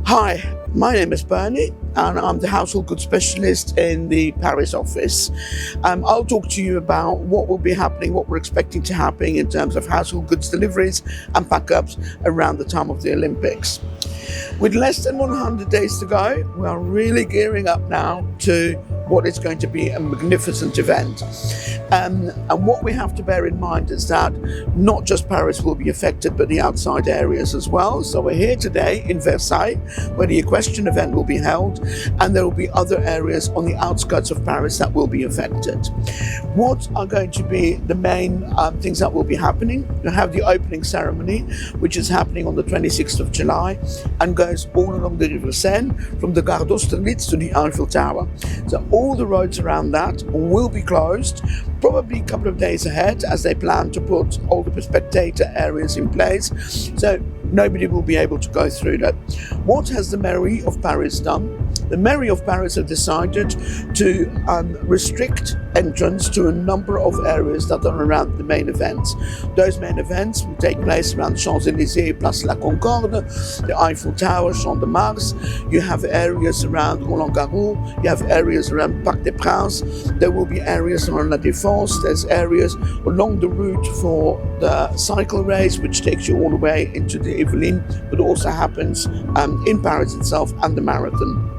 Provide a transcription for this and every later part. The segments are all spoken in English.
Hi, my name is Bernie and I'm the household goods specialist in the Paris office. I'll talk to you about what will be happening, what we're expecting to happen in terms of household goods deliveries and pack-ups around the time of the Olympics. With less than 100 days to go, we are really gearing up now to what is going to be a magnificent event. And what we have to bear in mind is that not just Paris will be affected, but the outside areas as well. So we're here today in Versailles, where the equestrian event will be held, and there will be other areas on the outskirts of Paris that will be affected. What are going to be the main things that will be happening? You have the opening ceremony, which is happening on the 26th of July and goes all along the River Seine, from the Gare d'Austerlitz to the Eiffel Tower. So all the roads around that will be closed, probably a couple of days ahead, as they plan to put all the spectator areas in place. So nobody will be able to go through that. What has the Mairie of Paris done? The Mairie of Paris have decided to restrict entrance to a number of areas that are around the main events. Those main events will take place around Champs-Élysées, Place La Concorde, the Eiffel Tower, Champ de Mars. You have areas around Roland Garros. You have areas around Parc des Princes. There will be areas around La Défense. There's areas along the route for the cycle race, which takes you all the way into the Yvelines, but also happens in Paris itself, and the marathon.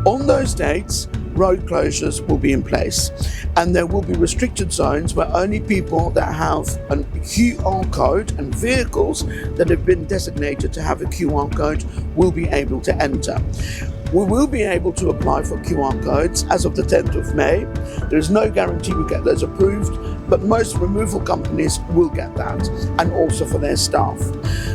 On those dates, road closures will be in place, and there will be restricted zones where only people that have a QR code and vehicles that have been designated to have a QR code will be able to enter. We will be able to apply for QR codes as of the 10th of May. There is no guarantee we get those approved, but most removal companies will get that, and also for their staff.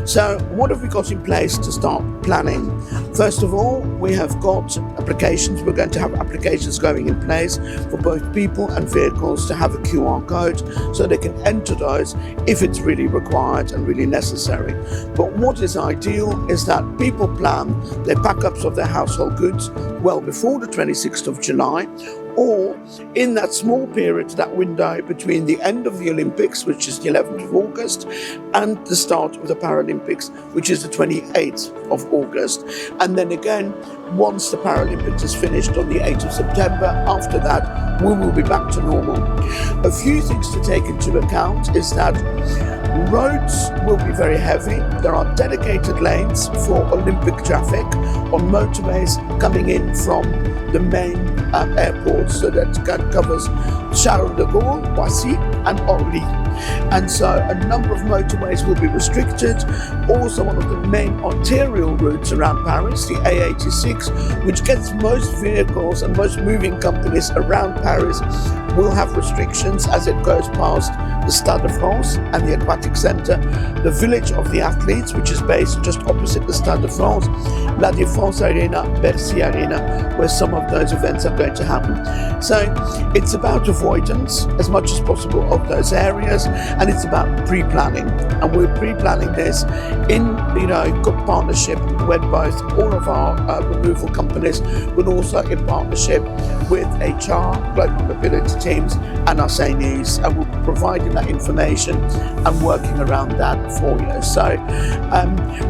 So what have we got in place to start planning? First of all, we have got applications. We're going to have applications going in place for both people and vehicles to have a QR code, so they can enter those if it's really required and really necessary. But what is ideal is that people plan their pack-ups of their household goods well before the 26th of July, or in that small period, that window between the end of the Olympics, which is the 11th of August, and the start of the Paralympics, which is the 28th of August. And then again, once the Paralympics is finished on the 8th of September, after that, we will be back to normal. A few things to take into account is that roads will be very heavy. There are dedicated lanes for Olympic traffic on motorways coming in from the main airports, so that covers Charles de Gaulle, Poissy and Orly. And so a number of motorways will be restricted. Also, one of the main arterial routes around Paris, the A86, which gets most vehicles and most moving companies around Paris, will have restrictions as it goes past the Stade de France and the Aquatic Centre, the village of the athletes, which is based just opposite the Stade de France, La Défense Arena, Bercy Arena, where some of those events are going to happen. So it's about avoidance as much as possible of those areas, and it's about pre-planning. And we're pre-planning this in good partnership with both all of our removal companies, but also in partnership with HR, global mobility teams, and our trainees, and we'll be providing that information and working around that for you. So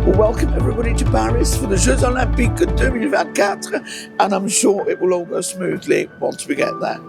we'll welcome everybody to Paris for the Jeux Olympiques 2024, and I'm sure it will all go smoothly once we get there.